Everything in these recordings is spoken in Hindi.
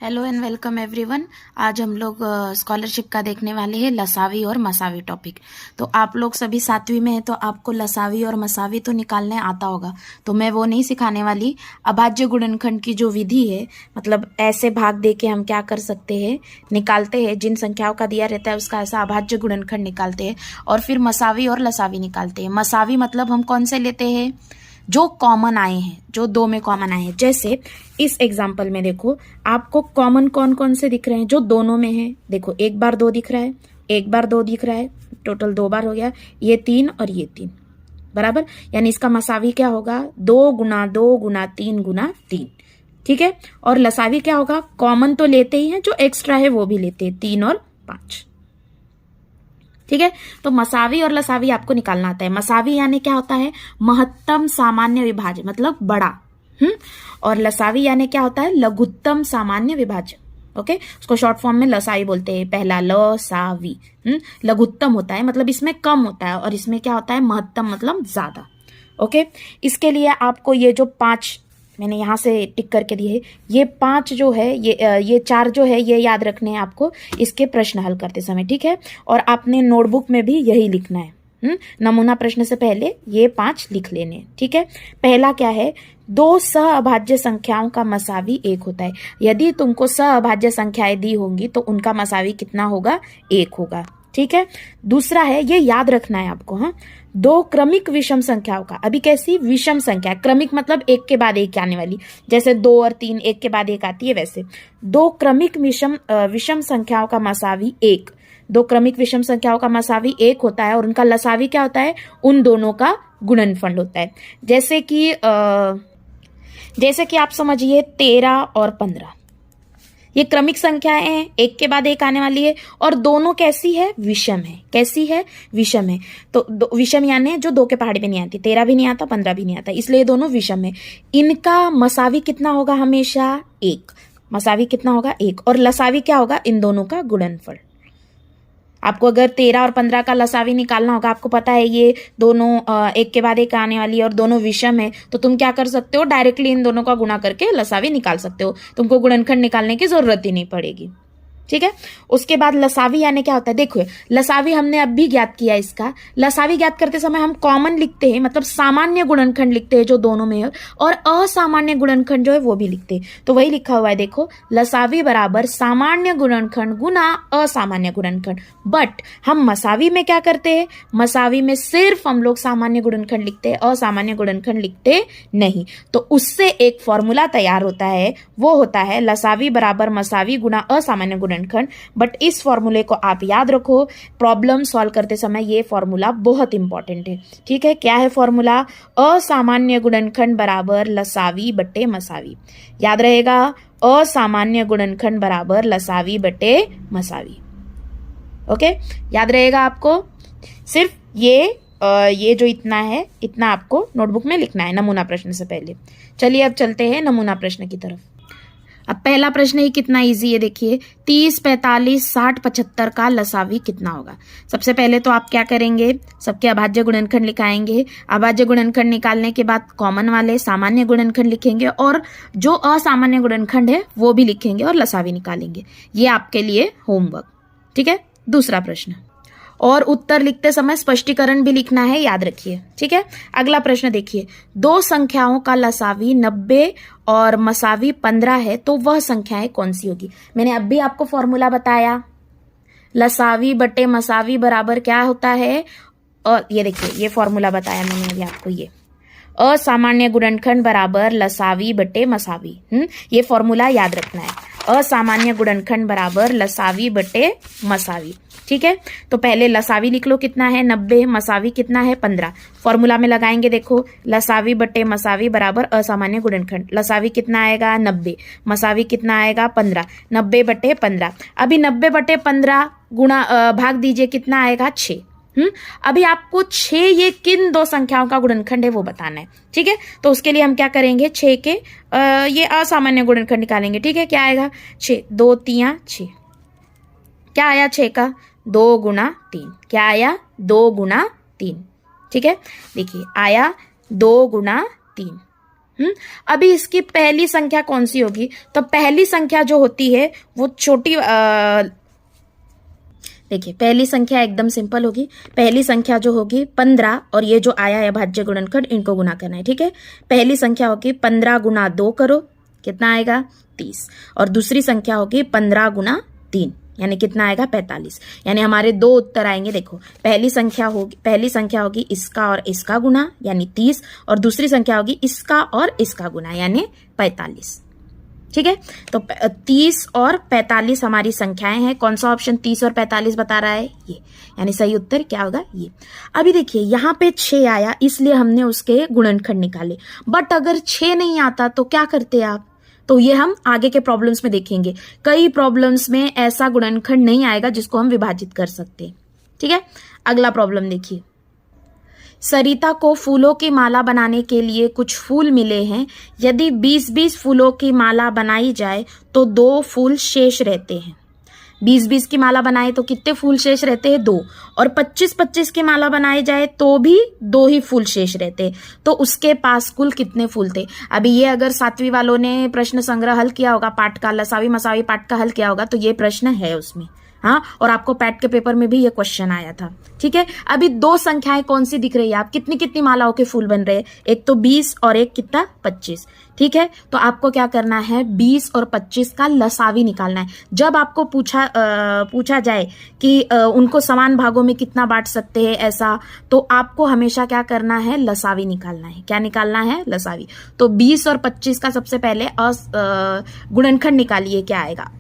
Hello and welcome everyone. आज हम लोग स्कॉलरशिप का देखने वाले हैं लसावी और मसावी टॉपिक। तो आप लोग सभी 7वीं में हैं तो आपको लसावी और मसावी तो निकालने आता होगा, तो मैं वो नहीं सिखाने वाली। अभाज्य गुणनखंड की जो विधि है, मतलब ऐसे भाग दे के हम क्या कर सकते हैं, निकालते हैं, जिन संख्याओं का दिया रहता है उसका ऐसा अभाज्य गुणनखंड निकालते हैं और फिर मसावी और लसावी निकालते हैं। मसावी मतलब हम कौन से लेते हैं, जो कॉमन आए हैं, जो दो में कॉमन आए हैं। जैसे इस एग्जाम्पल में देखो, आपको कॉमन कौन कौन से दिख रहे हैं, जो दोनों में है। देखो, एक बार दो दिख रहा है, एक बार दो दिख रहा है, टोटल 2 बार हो गया। ये 3 और ये 3 बराबर, यानी इसका मसावी क्या होगा, 2 गुना 2 गुना 3 गुना 3। ठीक है। और लसावी क्या होगा, कॉमन तो लेते ही हैं, जो एक्स्ट्रा है वो भी लेते हैं, 3 और 5। ठीक है। तो मसावी और लसावी आपको निकालना आता है। मसावी यानी क्या होता है, महत्तम सामान्य विभाज्य, मतलब बड़ा। और लसावी यानी क्या होता है, लघुत्तम सामान्य विभाज्य। ओके, उसको शॉर्ट फॉर्म में लसावी बोलते हैं। पहला लसावी लघुत्तम होता है, मतलब इसमें कम होता है, और इसमें क्या होता है, महत्तम मतलब ज्यादा। ओके, इसके लिए आपको ये जो 5 मैंने यहां से टिक करके दिए है, ये 5 जो है, ये 4 जो है, ये याद रखने हैं आपको इसके प्रश्न हल करते समय। ठीक है। और आपने नोटबुक में भी यही लिखना है। नमूना प्रश्न से पहले ये 5 लिख लेने। ठीक है। पहला क्या है, 2 सहअभाज्य संख्याओं का मसावी 1 होता है। यदि तुमको सहअभाज्य संख्याएं दी होंगी तो उनका मसावी कितना होगा, 1 होगा। ठीक है। दूसरा है, ये याद रखना है आपको, हाँ, 2 क्रमिक विषम संख्याओं का। अभी कैसी विषम संख्या, क्रमिक मतलब एक के बाद एक आने वाली, जैसे 2 और 3 एक के बाद एक आती है, वैसे 2 क्रमिक विषम संख्याओं का मसावी 1। 2 क्रमिक विषम संख्याओं का मसावी 1 होता है, और उनका लसावी क्या होता है, उन दोनों का गुणनफल होता है। जैसे कि आप समझिए 13 और 15, ये क्रमिक संख्याएं हैं, एक के बाद एक आने वाली है, और दोनों कैसी है, विषम है। कैसी है, विषम है। तो विषम यानी जो 2 के पहाड़ी पे नहीं आती, 13 भी नहीं आता, 15 भी नहीं आता, इसलिए दोनों विषम है। इनका मसावी कितना होगा, हमेशा 1। मसावी कितना होगा, 1। और लसावी क्या होगा, इन दोनों का गुणनफल। आपको अगर 13 और 15 का लसावी निकालना होगा, आपको पता है ये दोनों एक के बाद एक आने वाली है और दोनों विषम है, तो तुम क्या कर सकते हो, डायरेक्टली इन दोनों का गुणा करके लसावी निकाल सकते हो। तुमको गुणनखंड निकालने की जरूरत ही नहीं पड़ेगी। ठीक है। उसके बाद लसावी यानी क्या होता है, देखो लसावी हमने अब भी ज्ञात किया। इसका लसावी ज्ञात करते समय हम कॉमन लिखते हैं, मतलब सामान्य गुणनखंड लिखते हैं जो दोनों में है, और असामान्य गुणनखंड जो है वो भी लिखते हैं। तो वही लिखा हुआ है, देखो, लसावी बराबर सामान्य गुणनखंड गुना असामान्य गुणनखंड। बट हम मसावी में क्या करते हैं, मसावी में सिर्फ हम लोग सामान्य गुणनखंड लिखते हैं, असामान्य गुणनखंड लिखते नहीं। तो उससे एक फॉर्मूला तैयार होता है, वो होता है लसावी बराबर मसावी गुना असामान्य गुणनखंड। बट इस फॉर्मूले को आप याद रखो, प्रॉब्लम सॉल्व करते समय ये फॉर्मूला बहुत इंपॉर्टेंट है। ठीक है। क्या है फॉर्मूला, असामान्य गुणनखंड बराबर लसावी बटे मसावी। याद रहेगा, असामान्य गुणनखंड बराबर लसावी बटे मसावी। ओके, याद रहेगा आपको। सिर्फ ये जो इतना है, इतना आपको नोटबुक में लिखना है नमूना प्रश्न से पहले। चलिए अब चलते हैं नमूना प्रश्न की तरफ। अब पहला प्रश्न ही कितना इजी है, देखिए, 30, 45, 60, 75 का लसावी कितना होगा। सबसे पहले तो आप क्या करेंगे, सबके अभाज्य गुणनखंड लिखाएंगे। अभाज्य गुणनखंड निकालने के बाद कॉमन वाले सामान्य गुणनखंड लिखेंगे, और जो असामान्य गुणनखंड है वो भी लिखेंगे और लसावी निकालेंगे। ये आपके लिए होमवर्क। ठीक है। दूसरा प्रश्न, और उत्तर लिखते समय स्पष्टीकरण भी लिखना है, याद रखिए। ठीक है। अगला प्रश्न देखिए, 2 संख्याओं का लसावी 90 और मसावी 15 है, तो वह संख्याएं कौन सी होगी। मैंने अब भी आपको फॉर्मूला बताया, लसावी बटे मसावी बराबर क्या होता है, और ये देखिए ये फॉर्मूला बताया मैंने अभी आपको, ये असामान्य गुणनखंड बराबर लसावी बटे मसावी। ये फॉर्मूला याद रखना है, असामान्य गुणनखंड बराबर लसावी बटे मसावी। ठीक है। तो पहले लसावी लिख लो, कितना है 90, मसावी कितना है 15। फॉर्मूला में लगाएंगे, देखो, लसावी बटे मसावी बराबर असामान्य गुणनखंड। लसावी कितना आएगा 90, मसावी कितना आएगा 15। 90 बटे 15, अभी 90 बटे 15 गुणा भाग दीजिए, कितना आएगा 6। अभी आपको 6 ये किन 2 संख्याओं का गुणनखंड है वो बताना है। ठीक है। तो उसके लिए हम क्या करेंगे, 6 के ये असामान्य गुणनखंड निकालेंगे। ठीक है। क्या आएगा, 6, 2 3 6। क्या आया 6 का, 2 गुना 3। क्या आया, 2 गुना 3। ठीक है। देखिए आया 2 गुना 3। अभी इसकी पहली संख्या कौन सी होगी? तो पहली संख्या जो होती है वो छोटी, देखिए पहली संख्या एकदम सिंपल होगी। पहली संख्या जो होगी 15, और ये जो आया है भाज्य गुणनखंड, इनको गुना करना है, ठीक है। पहली संख्या होगी 15 गुना 2 करो, कितना आएगा? 30। और दूसरी संख्या होगी 15 गुना 3, यानी कितना आएगा? 45। यानी हमारे दो उत्तर आएंगे। देखो पहली संख्या होगी इसका और इसका गुना यानी 30, और दूसरी संख्या होगी इसका और इसका गुना यानी 45, ठीक है। तो 30 और 45 हमारी संख्याएं हैं। कौन सा ऑप्शन 30 और 45 बता रहा है? ये, यानी सही उत्तर क्या होगा? ये। अभी देखिए यहाँ पे 6 आया, इसलिए हमने उसके गुणनखंड निकाले। बट अगर 6 नहीं आता तो क्या करते आप? तो ये हम आगे के प्रॉब्लम्स में देखेंगे। कई प्रॉब्लम्स में ऐसा गुणनखंड नहीं आएगा जिसको हम विभाजित कर सकते हैं, ठीक है। अगला प्रॉब्लम देखिए। सरिता को फूलों की माला बनाने के लिए कुछ फूल मिले हैं। यदि 20-20 फूलों की माला बनाई जाए तो 2 फूल शेष रहते हैं। 20-20 की माला बनाए तो कितने फूल शेष रहते हैं? 2। और 25-25 की माला बनाई जाए तो भी 2 ही फूल शेष रहते हैं। तो उसके पास कुल कितने फूल थे? अभी ये अगर 7वीं वालों ने प्रश्न संग्रह हल किया होगा, पाठ का लसावी मसावी पाठ का हल किया होगा, तो ये प्रश्न है उसमें, हाँ। और आपको पैट के पेपर में भी ये क्वेश्चन आया था, ठीक है। अभी 2 संख्याएं कौन सी दिख रही है? आप कितनी कितनी मालाओं के फूल बन रहे हैं? एक तो 20 और एक कितना? 25, ठीक है। तो आपको क्या करना है? 20 और 25 का लसावी निकालना है। जब आपको पूछा जाए कि उनको समान भागों में कितना बांट सकते हैं ऐसा, तो आपको हमेशा क्या करना है? लसावी निकालना है। क्या निकालना है? लसावी। तो 20 और 25 का सबसे पहले गुणनखंड निकालिए, क्या आएगा?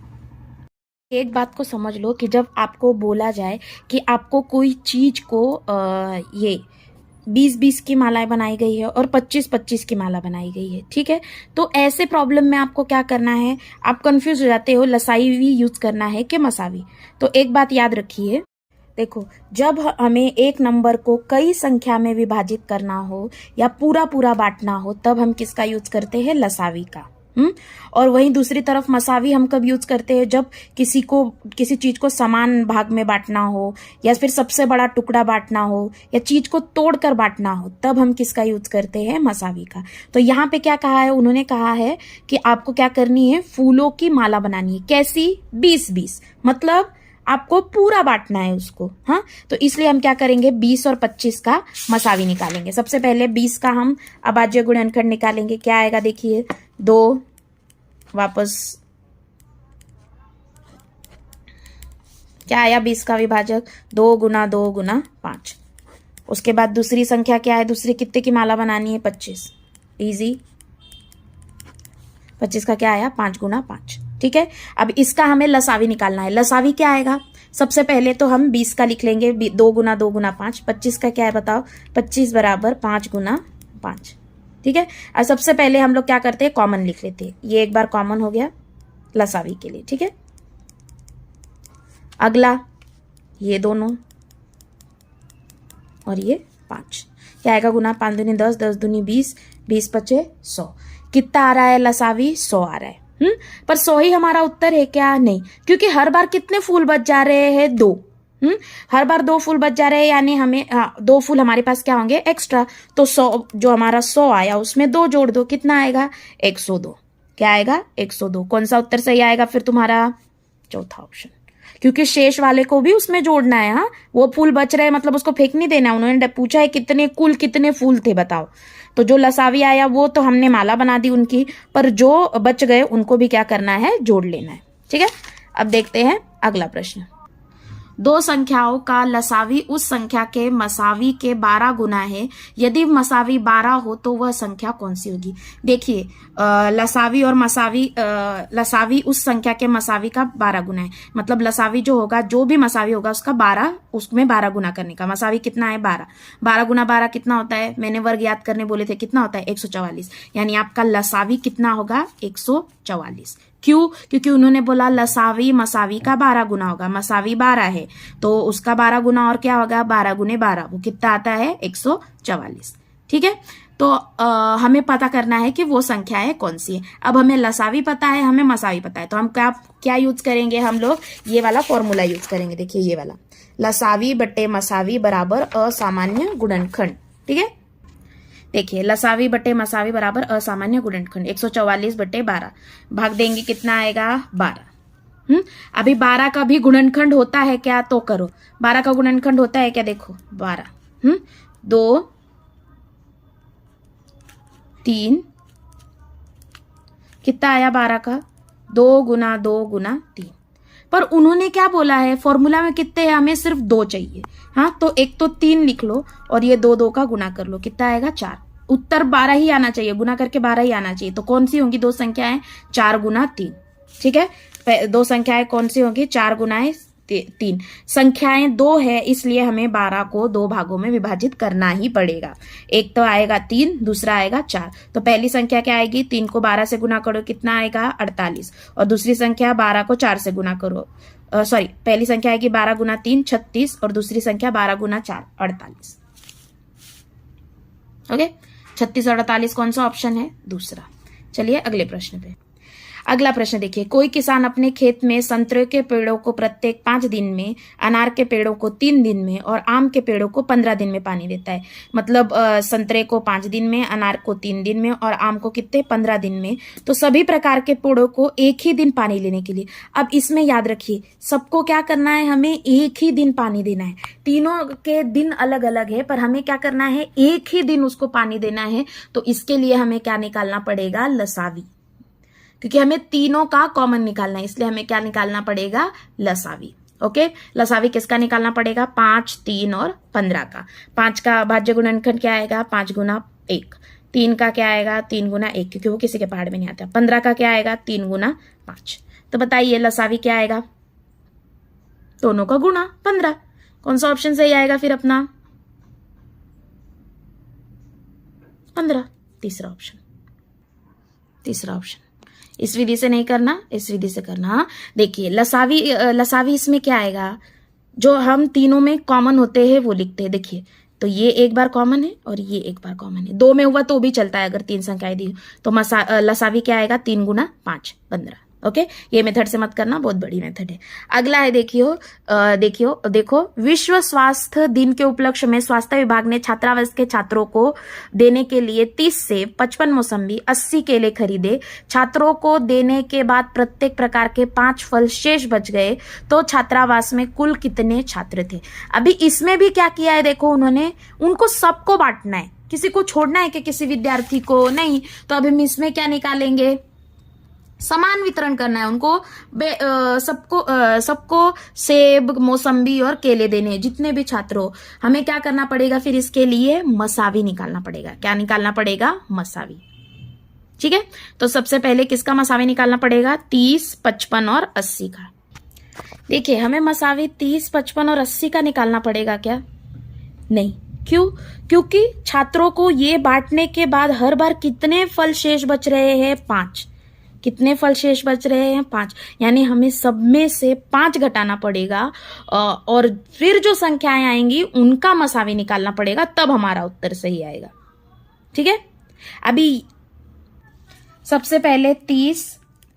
एक बात को समझ लो कि जब आपको बोला जाए कि आपको कोई चीज को ये 20-20 की मालाएं बनाई गई है और 25-25 की माला बनाई गई है, ठीक है। तो ऐसे प्रॉब्लम में आपको क्या करना है? आप कंफ्यूज हो जाते हो, लसावी यूज करना है कि मसावी। तो एक बात याद रखिए, देखो जब हमें एक नंबर को कई संख्या में विभाजित करना हो या पूरा पूरा बांटना हो, तब हम किसका यूज करते हैं? लसावी का। और वहीं दूसरी तरफ मसावी हम कब यूज करते हैं? जब किसी चीज को समान भाग में बांटना हो, या फिर सबसे बड़ा टुकड़ा बांटना हो, या चीज को तोड़कर बांटना हो, तब हम किसका यूज करते हैं? मसावी का। तो यहाँ पे क्या कहा है? उन्होंने कहा है कि आपको क्या करनी है? फूलों की माला बनानी है। कैसी? 20-20, मतलब आपको पूरा बांटना है उसको, हाँ। तो इसलिए हम क्या करेंगे? 20 और 25 का मसावी निकालेंगे। सबसे पहले 20 का हम अभाज्य गुणनखंड निकालेंगे। क्या आएगा? देखिए 2, वापस क्या आया? 20 का विभाजक 2 गुना 2 गुना 5। उसके बाद दूसरी संख्या क्या है? दूसरी कितने की माला बनानी है? 25। इजी। 25 का क्या आया? 5 गुना 5, ठीक है। अब इसका हमें लसावी निकालना है। लसावी क्या आएगा? सबसे पहले तो हम 20 का लिख लेंगे, 2 गुना 2 गुना 5। 25 का क्या है बताओ? 25 बराबर 5 गुना 5, ठीक है। और सबसे पहले हम लोग क्या करते हैं? कॉमन लिख लेते हैं। ये एक बार कॉमन हो गया लसावी के लिए, ठीक है। अगला ये दोनों और ये 5, क्या आएगा? गुना 5 दूनी 10, 10 दूनी 20, 20 पचे 100। कितना आ रहा है लसावी? 100 आ रहा है। पर 100 ही हमारा उत्तर है क्या? नहीं, क्योंकि हर बार कितने फूल बच जा रहे हैं? 2। हर बार 2 फूल बच जा रहे हैं, यानी हमें 2 फूल हमारे पास क्या होंगे? एक्स्ट्रा। तो 100, जो हमारा 100 आया उसमें 2 जोड़ दो, कितना आएगा? 102। क्या आएगा? 102। कौन सा उत्तर सही आएगा फिर तुम्हारा? चौथा ऑप्शन, क्योंकि शेष वाले को भी उसमें जोड़ना है, हाँ। वो फूल बच रहे हैं मतलब उसको फेंक नहीं देना। उन्होंने पूछा है कुल कितने फूल थे बताओ, तो जो लसावी आया वो तो हमने माला बना दी उनकी, पर जो बच गए उनको भी क्या करना है? जोड़ लेना है, ठीक है। अब देखते हैं अगला प्रश्न। 2 संख्याओं का लसावी उस संख्या के मसावी के 12 गुना है। यदि मसावी 12 हो तो वह संख्या कौन सी होगी? देखिए लसावी और मसावी, लसावी उस संख्या के मसावी का 12 गुना है, मतलब लसावी जो होगा, जो भी मसावी होगा उसका 12, उसमें 12 गुना करने का। मसावी कितना है? 12। 12 गुना 12 कितना होता है? मैंने वर्ग याद करने बोले थे, कितना होता है? 144। यानी आपका लसावी कितना होगा? 144। क्यों? क्योंकि उन्होंने बोला लसावी मसावी का 12 गुना होगा। मसावी 12 है तो उसका 12 गुना और क्या होगा? 12 गुने 12, वो कितना आता है? 144, ठीक है। तो हमें पता करना है कि वो संख्याएं कौन सी है। अब हमें लसावी पता है, हमें मसावी पता है, तो हम क्या यूज करेंगे? हम लोग ये वाला फॉर्मूला यूज करेंगे। देखिए ये वाला, लसावी बट्टे मसावी बराबर असामान्य गुणनखंड, ठीक है। देखिए लसावी बटे मसावी बराबर असामान्य गुणनखंड 144 बटे 12 भाग देंगे कितना आएगा 12। अभी 12 का भी गुणनखंड होता है क्या तो करो, 12 का गुणनखंड होता है क्या देखो 12 2 3 कितना आया 12 का 2 गुना 2 गुना 3। पर उन्होंने क्या बोला है फॉर्मूला में कितने हैं, हमें सिर्फ 2 चाहिए। हाँ तो एक तो 3 लिख लो और ये 2 2 का गुना कर लो, कितना आएगा 4। उत्तर 12 ही आना चाहिए, गुना करके 12 ही आना चाहिए। तो कौन सी होंगी 2 संख्याएं 4 गुना 3। ठीक है 2 संख्याएं कौन सी होंगी 4 गुना 3। संख्याएं 2 है इसलिए हमें 12 को 2 भागों में विभाजित करना ही पड़ेगा। एक तो आएगा 3, दूसरा आएगा 4। तो पहली संख्या क्या आएगी 3 को 12 से गुना करो कितना आएगा 48 और दूसरी संख्या 12 को 4 से गुना करो पहली संख्या आएगी 12 गुना 3 36 और दूसरी संख्या 12 गुना 4 48। ओके 36 और 48 कौन सा ऑप्शन है दूसरा। चलिए अगले प्रश्न पे। अगला प्रश्न देखिए, कोई किसान अपने खेत में संतरे के पेड़ों को प्रत्येक 5 दिन में, अनार के पेड़ों को 3 दिन में और आम के पेड़ों को 15 दिन में पानी देता है। मतलब संतरे को 5 दिन में, अनार को 3 दिन में और आम को कितने 15 दिन में। तो सभी प्रकार के पेड़ों को एक ही दिन पानी लेने के लिए, अब इसमें याद रखिए सबको क्या करना है, हमें एक ही दिन पानी देना है। तीनों के दिन अलग अलग है पर हमें क्या करना है एक ही दिन उसको पानी देना है। तो इसके लिए हमें क्या निकालना पड़ेगा लसावी, क्योंकि हमें तीनों का कॉमन निकालना है इसलिए हमें क्या निकालना पड़ेगा लसावी। ओके लसावी किसका निकालना पड़ेगा 5 3 और 15 का। 5 का भाज्य गुणनखंड क्या आएगा 5 गुना 1। 3 का क्या आएगा 3 गुना 1 क्योंकि वो किसी के पहाड़ में नहीं आता। 15 का क्या आएगा 3 गुना 5। तो बताइए लसावी क्या आएगा, दोनों का गुणा 15। कौन सा ऑप्शन सही आएगा फिर अपना 15, तीसरा ऑप्शन। इस विधि से नहीं करना, इस विधि से करना। देखिए लसावी इसमें क्या आएगा, जो हम तीनों में कॉमन होते हैं वो लिखते हैं। देखिए तो ये एक बार कॉमन है और ये एक बार कॉमन है, 2 में हुआ तो भी चलता है अगर 3 संख्याएं दी तो लसावी क्या आएगा 3 गुना 5 15। ओके ये मेथड से मत करना, बहुत बड़ी मेथड है। अगला है देखो विश्व स्वास्थ्य दिन के उपलक्ष्य में स्वास्थ्य विभाग ने छात्रावास के छात्रों को देने के लिए 30 सेब 55 मौसम्बी 80 केले खरीदे। छात्रों को देने के बाद प्रत्येक प्रकार के 5 फल शेष बच गए तो छात्रावास में कुल कितने छात्र थे। अभी इसमें भी क्या किया है देखो, उन्होंने उनको सबको बांटना है, किसी को छोड़ना है कि किसी विद्यार्थी को नहीं। तो अभी हम इसमें क्या निकालेंगे, समान वितरण करना है उनको, सबको सेब मौसम्बी और केले देने हैं जितने भी छात्रों। हमें क्या करना पड़ेगा फिर इसके लिए मसावी निकालना पड़ेगा। क्या निकालना पड़ेगा मसावी। ठीक है तो सबसे पहले किसका मसावी निकालना पड़ेगा 30 55 और 80 का। देखिए हमें मसावी 30 55 और 80 का निकालना पड़ेगा क्या, नहीं। क्यों, क्योंकि छात्रों को ये बांटने के बाद हर बार कितने फल शेष बच रहे हैं 5। कितने फल शेष बच रहे हैं 5, यानी हमें सब में से 5 घटाना पड़ेगा और फिर जो संख्याएं आएंगी उनका मसावी निकालना पड़ेगा, तब हमारा उत्तर सही आएगा। ठीक है अभी सबसे पहले 30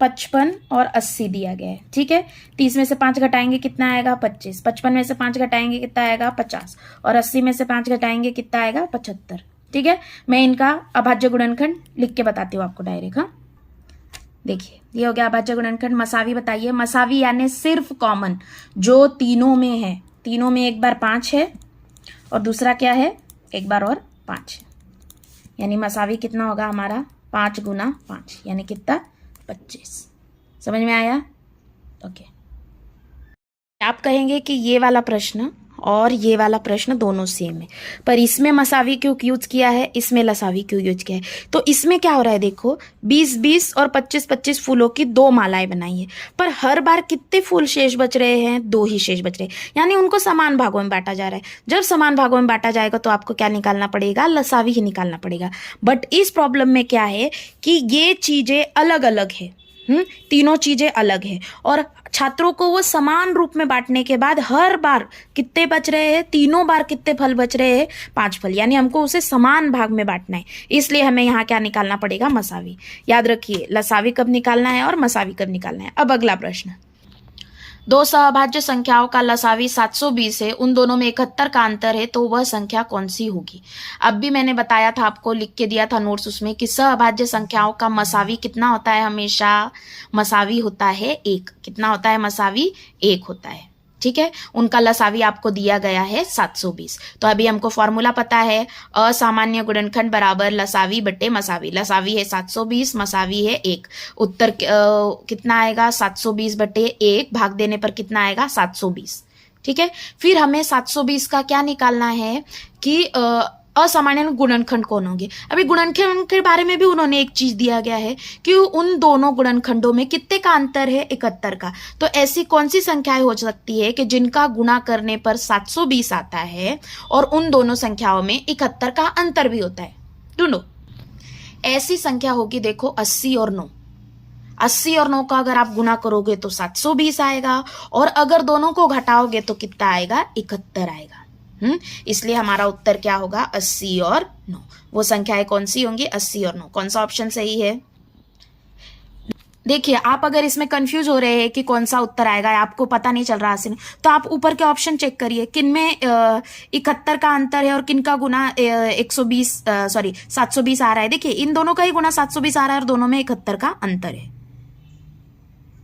55 और 80 दिया गया है। ठीक है 30 में से 5 घटाएंगे कितना आएगा 25, 55 में से 5 घटाएंगे कितना आएगा 50 और 80 में से 5 घटाएंगे कितना आएगा 75। ठीक है मैं इनका अभाज्य गुणनखंड लिख के बताती हूँ आपको डायरेक्ट। हाँ देखिए ये हो गया अभाज्य गुणनखंड। मसावी बताइए, मसावी यानी सिर्फ कॉमन जो तीनों में है, तीनों में एक बार 5 है और दूसरा क्या है एक बार और 5 है, यानी मसावी कितना होगा हमारा 5 गुना 5 यानी कितना 25। समझ में आया। ओके आप कहेंगे कि ये वाला प्रश्न और ये वाला प्रश्न दोनों सेम है, पर इसमें मसावी क्यों यूज किया है, इसमें लसावी क्यों यूज किया है। तो इसमें क्या हो रहा है देखो 20-20 और 25-25 फूलों की 2 मालाएं बनाई है, पर हर बार कितने फूल शेष बच रहे हैं 2 ही शेष बच रहे हैं, यानी उनको समान भागों में बांटा जा रहा है। जब समान भागों में बांटा जाएगा तो आपको क्या निकालना पड़ेगा लसावी ही निकालना पड़ेगा। बट इस प्रॉब्लम में क्या है कि ये चीजें अलग अलग है, तीनों चीजें अलग है और छात्रों को वो समान रूप में बांटने के बाद हर बार कितने बच रहे हैं, तीनों बार कितने फल बच रहे हैं 5 फल, यानी हमको उसे समान भाग में बांटना है। इसलिए हमें यहाँ क्या निकालना पड़ेगा मसावी। याद रखिए लसावी कब निकालना है और मसावी कब निकालना है। अब अगला प्रश्न, दो सहभाज्य संख्याओं का लसावी 720 है, उन दोनों में 71 का अंतर है, तो वह संख्या कौन सी होगी। अब भी मैंने बताया था आपको, लिख के दिया था नोट्स उसमें कि सहभाज्य संख्याओं का मसावी कितना होता है, हमेशा मसावी होता है 1। कितना होता है, मसावी 1 होता है। ठीक है, उनका लसावी आपको दिया गया है 720। तो अभी हमको फॉर्मूला पता है, असामान्य गुणनखंड बराबर लसावी बटे मसावी। लसावी है 720, मसावी है 1। उत्तर कितना आएगा, 720 बटे 1, भाग देने पर कितना आएगा, 720। ठीक है, फिर हमें 720 का क्या निकालना है कि असामान्य गुणनखंड कौन होंगे। अभी गुणनखंड के बारे में भी उन्होंने एक चीज दिया गया है कि उन दोनों गुणनखंडों में कितने का अंतर है, 71 का। तो ऐसी कौन सी संख्याएं हो सकती है कि जिनका गुणा करने पर 720 आता है और उन दोनों संख्याओं में 71 का अंतर भी होता है। ढूंढो, ऐसी संख्या होगी, देखो 80 और 9। 80 और 9 का अगर आप गुना करोगे तो 720 आएगा, और अगर दोनों को घटाओगे तो कितना आएगा, 71 आएगा। इसलिए हमारा उत्तर क्या होगा, 80 और 9। वो संख्याएं कौन सी होंगी, 80 और 9। कौन सा ऑप्शन सही है। देखिए, आप अगर इसमें कंफ्यूज हो रहे हैं कि कौन सा उत्तर आएगा, आपको पता नहीं चल रहा है, तो आप ऊपर के ऑप्शन चेक करिए, किनमें 71 का अंतर है और किनका गुना 720 आ रहा है। देखिए, इन दोनों का ही गुना 720 आ रहा है और दोनों में 71 का अंतर है।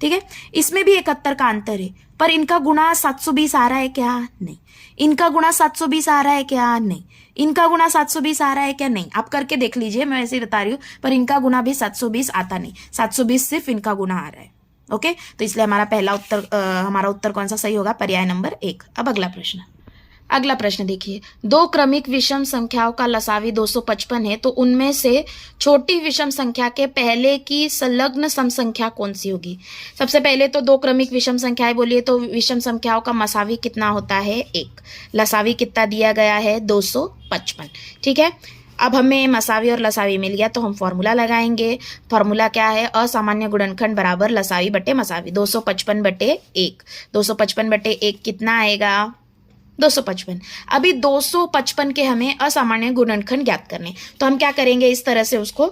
ठीक है, इसमें भी 71 का अंतर है, पर इनका गुणा 720 आ रहा है क्या, नहीं। इनका गुणा 720 आ रहा है क्या, नहीं। इनका गुणा 720 आ रहा है क्या, नहीं। आप करके देख लीजिए, मैं ऐसे ही बता रही हूं, पर इनका गुणा भी 720 आता नहीं। 720 सिर्फ इनका गुणा आ रहा है। ओके, तो इसलिए हमारा उत्तर कौन सा सही होगा, पर्याय नंबर 1। अब अगला प्रश्न देखिए, दो क्रमिक विषम संख्याओं का लसावी 255 है, तो उनमें से छोटी विषम संख्या के पहले की संलग्न सम संख्या कौन सी होगी। सबसे पहले तो दो क्रमिक विषम संख्याएं बोलिए, तो विषम संख्याओं का मसावी कितना होता है, 1। लसावी कितना दिया गया है, 255। ठीक है, अब हमें मसावी और लसावी मिल गया, तो हम फॉर्मूला लगाएंगे। फॉर्मूला क्या है, असामान्य गुणनखंड बराबर लसावी बटे मसावी। 255 बटे 1, 255 बटे 1 कितना आएगा, 255। अभी 255 के हमें असामान्य गुणनखंड ज्ञात करने, तो हम क्या करेंगे, इस तरह से उसको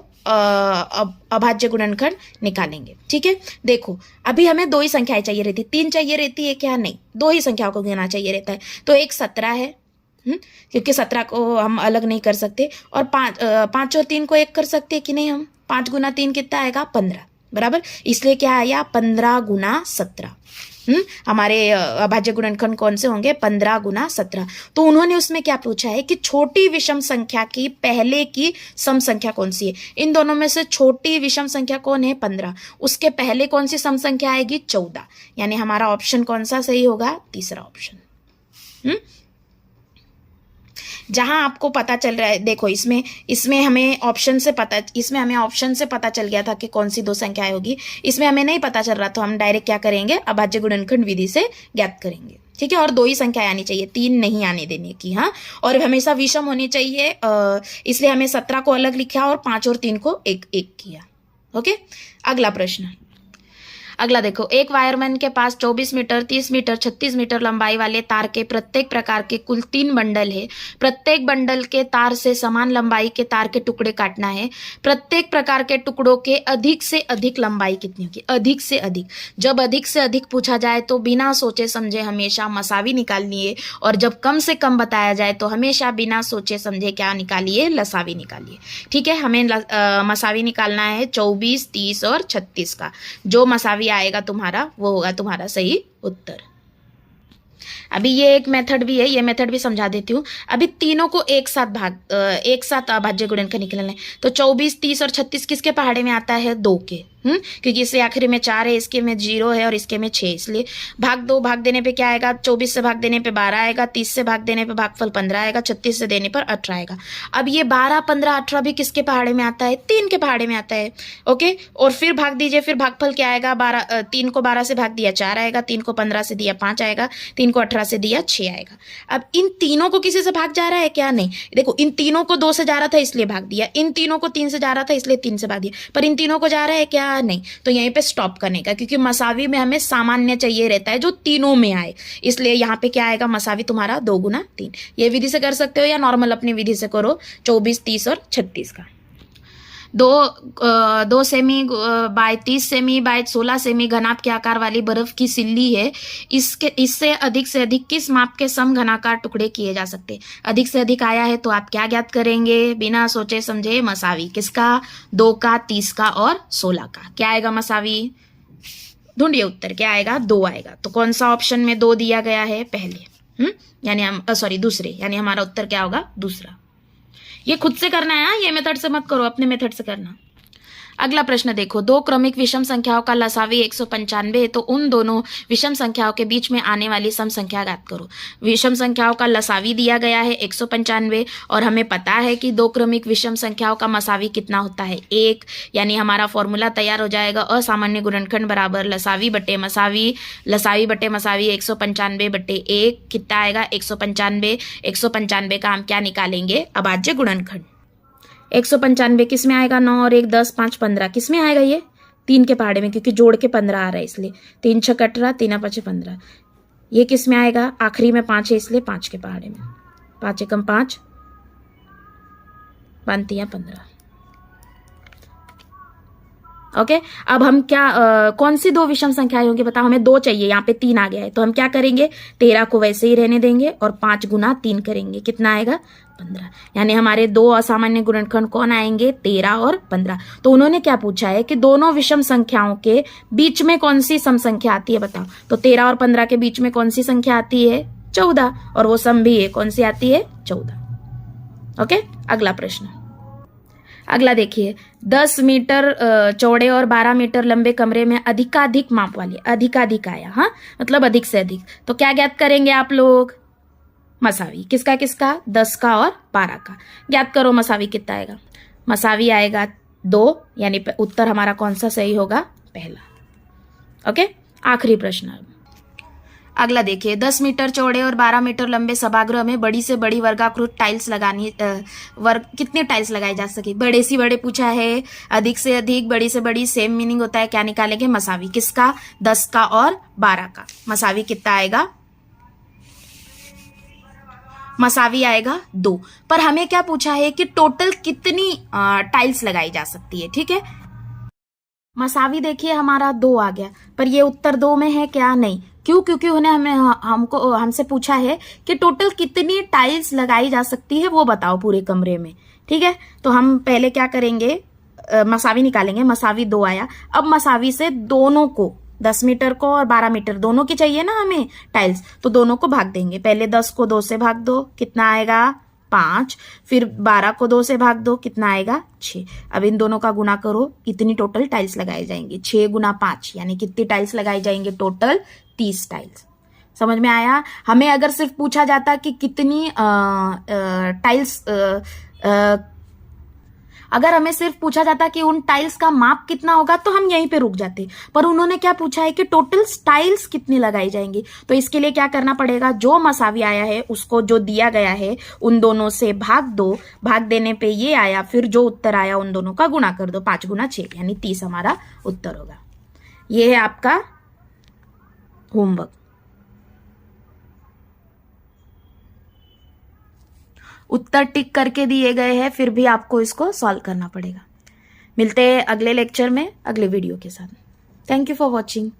अभाज्य गुणनखंड निकालेंगे। ठीक है, देखो अभी हमें 2 ही संख्याएं चाहिए रहती, 3 चाहिए रहती है क्या, नहीं, 2 ही संख्याओं को गिनना चाहिए रहता है। तो एक 17 है, क्योंकि 17 को हम अलग नहीं कर सकते, और 5 और 3 को एक कर सकते हैं कि नहीं हम। 5 गुना 3 कितना आएगा, 15 बराबर। इसलिए क्या आया, 15 गुना 17। हमारे अभाज्य गुणनखंड कौन से होंगे, 15 गुना 17। तो उन्होंने उसमें क्या पूछा है कि छोटी विषम संख्या की पहले की सम संख्या कौन सी है। इन दोनों में से छोटी विषम संख्या कौन है, 15। उसके पहले कौन सी सम संख्या आएगी, 14। यानी हमारा ऑप्शन कौन सा सही होगा, तीसरा ऑप्शन। जहां आपको पता चल रहा है, देखो इसमें हमें ऑप्शन से पता चल गया था कि कौन सी 2 संख्याएं होगी। इसमें हमें नहीं पता चल रहा, तो हम डायरेक्ट क्या करेंगे, अभाज्य गुणनखंड विधि से ज्ञात करेंगे। ठीक है, और 2 ही संख्याएं आनी चाहिए, 3 नहीं आने देने की। हाँ, और हमेशा विषम होनी चाहिए, इसलिए हमें 17 को अलग लिखा और 5 और 3 को एक किया। ओके, अगला देखो, एक वायरमैन के पास 24 मीटर, 30 मीटर, 36 मीटर लंबाई वाले तार के प्रत्येक प्रकार के कुल 3 बंडल है। प्रत्येक बंडल के तार से समान लंबाई के तार के टुकड़े काटना है। प्रत्येक प्रकार के टुकड़ों के अधिक से अधिक लंबाई कितनी होगी, अधिक से अधिक। जब अधिक से अधिक पूछा जाए तो बिना सोचे समझे हमेशा मसावी निकालिए, और जब कम से कम बताया जाए तो हमेशा बिना सोचे समझे क्या निकालिए, लसावी निकालिए। ठीक है, हमें मसावी निकालना है 24, 30 और 36 का। जो मसावी आएगा तुम्हारा, वो होगा तुम्हारा सही उत्तर। अभी ये एक मेथड भी है, ये मेथड भी समझा देती हूँ। अभी तीनों को एक साथ अभाज्य गुणनखंड निकालना है। तो 24, 30 और 36 किसके पहाड़े में आता है, 2 के। क्योंकि इससे आखिरी में 4 है, इसके में 0 है और इसके में 6, इसलिए भाग 2, भाग देने पे क्या आएगा, 24 से भाग देने पे 12 आएगा, 30 से भाग देने पे भागफल 15 आएगा, 36 से देने पर 18 आएगा। अब ये 12, 15, 18 भी किसके पहाड़े में आता है, 3 के पहाड़े में आता है। ओके, और फिर भाग दीजिए, फिर भागफल क्या आएगा, 3 को 12 से भाग दिया 4 आएगा, 3 को 15 से दिया 5 आएगा, 3 को 18 से दिया 6 आएगा। अब इन तीनों को किसी से भाग जा रहा है क्या, नहीं। देखो, इन तीनों को 2 से जा रहा था इसलिए भाग दिया, इन तीनों को 3 से जा रहा था इसलिए 3 से भाग दिया, पर इन तीनों को जा रहा है क्या, नहीं। तो यहीं पे स्टॉप करने का, क्योंकि मसावी में हमें सामान्य चाहिए रहता है जो तीनों में आए, इसलिए यहाँ पे क्या आएगा, मसावी तुम्हारा 2 गुना 3। ये विधि से कर सकते हो या नॉर्मल अपनी विधि से करो, 24, 30 और 36 का। दो semi by 30 semi by 16 semi घनाभ के आकार वाली बर्फ की सिल्ली है। इससे अधिक किस माप के सम घनाकार टुकड़े किए जा सकते? अधिक से अधिक आया है तो आप क्या ज्ञात करेंगे? बिना सोचे समझे मसावी। किसका? 2 का, 30 का और 16 का। क्या आएगा मसावी? ढूंढिए उत्तर, क्या आएगा? 2 आएगा। तो कौन सा ऑप्शन में 2 दिया गया है? पहले। यानी हम दूसरे, यानी हमारा उत्तर क्या होगा? दूसरा। ये खुद से करना है, ये मेथड से मत करो, अपने मेथड से करना। अगला प्रश्न देखो, दो क्रमिक विषम संख्याओं का लसावी 195 है तो उन दोनों विषम संख्याओं के बीच में आने वाली सम संख्या ज्ञात करो। विषम संख्याओं का लसावी दिया गया है 195 और हमें पता है कि दो क्रमिक विषम संख्याओं का मसावी कितना होता है? 1। यानी हमारा फॉर्मूला तैयार हो जाएगा, असामान्य गुणनखंड बराबर लसावी बटे मसावी, लसावी बटे मसावी 195 बटे 1 कितना आएगा? 195। 195 का हम क्या निकालेंगे? अभाज्य गुणनखंड। 195 किस में आएगा? 9 और 1 10, 5 15 किस में आएगा? ये 3 के पहाड़े में, क्योंकि जोड़ के 15 आ रहा है इसलिए। 3 6 18, 3 5 15। ये किस में आएगा? आखिरी में 5 है इसलिए 5 के पहाड़े में। 5 एकम 5, 5 3 15। ओके, अब हम क्या कौन सी दो विषम संख्याएं होंगी बताओ? हमें 2 चाहिए, यहाँ पे 3 आ गया है तो हम क्या करेंगे? 13 को वैसे ही रहने देंगे और 5 गुना 3 करेंगे। कितना आएगा? 15। यानी हमारे दो असामान्य गुणनखंड कौन आएंगे? 13 और 15। तो उन्होंने क्या पूछा है कि दोनों विषम संख्याओं के बीच में कौन सी सम संख्या आती है बताओ? तो 13 और 15 के बीच में कौन सी संख्या आती है? 14। और वो सम भी है, कौन सी आती है? 14। ओके, अगला प्रश्न। अगला देखिए, 10 मीटर चौड़े और 12 मीटर लंबे कमरे में अधिकाधिक माप वाले, अधिकाधिक आया, हाँ मतलब अधिक से अधिक, तो क्या ज्ञात करेंगे आप लोग? मसावी। किसका किसका? 10 का और 12 का। ज्ञात करो मसावी कितना आएगा? मसावी आएगा 2, यानी उत्तर हमारा कौन सा सही होगा? पहला। ओके, आखिरी प्रश्न। अगला देखिए, 10 मीटर चौड़े और 12 मीटर लंबे सभागृह में बड़ी से बड़ी वर्गाकृत टाइल्स लगानी, कितनी टाइल्स लगाई जा सके? बड़े से बड़े पूछा है, अधिक से अधिक, बड़ी से बड़ी, सेम मीनिंग होता है। क्या निकालेंगे? मसावी। किसका? 10 का और 12 का। मसावी कितना आएगा? मसावी आएगा 2। पर हमें क्या पूछा है कि टोटल कितनी टाइल्स लगाई जा सकती है, ठीक है। मसावी देखिए हमारा 2 आ गया, पर ये उत्तर 2 में है क्या? नहीं। क्यों? क्योंकि उन्हें हमसे पूछा है कि टोटल कितनी टाइल्स लगाई जा सकती है वो बताओ पूरे कमरे में, ठीक है। तो हम पहले क्या करेंगे? मसावी निकालेंगे। मसावी 2 आया। अब मसावी से दोनों को, 10 मीटर को और 12 मीटर दोनों की चाहिए ना हमें टाइल्स, तो दोनों को भाग देंगे। पहले 10 को 2 से भाग दो, कितना आएगा? 5। फिर 12 को 2 से भाग दो, कितना आएगा? 6। अब इन दोनों का गुना करो, इतनी टोटल टाइल्स लगाई जाएंगी। 6 गुना 5 यानी कितनी टाइल्स लगाई जाएंगे? Total 30 tiles. समझ में आया? हमें अगर सिर्फ पूछा जाता कि कितनी टाइल्स, अगर हमें सिर्फ पूछा जाता कि उन टाइल्स का माप कितना होगा तो हम यहीं पे रुक जाते, पर उन्होंने क्या पूछा है कि टोटल टाइल्स कितनी लगाई जाएंगी। तो इसके लिए क्या करना पड़ेगा? जो मसावी आया है उसको, जो दिया गया है उन दोनों से भाग दो, भाग देने पे ये आया, फिर जो उत्तर आया उन दोनों का गुणा कर दो। 5 गुना 6 यानी 30 हमारा उत्तर होगा। ये है आपका होमवर्क। उत्तर टिक करके दिए गए हैं, फिर भी आपको इसको सॉल्व करना पड़ेगा। मिलते हैं अगले लेक्चर में अगले वीडियो के साथ। Thank you for watching.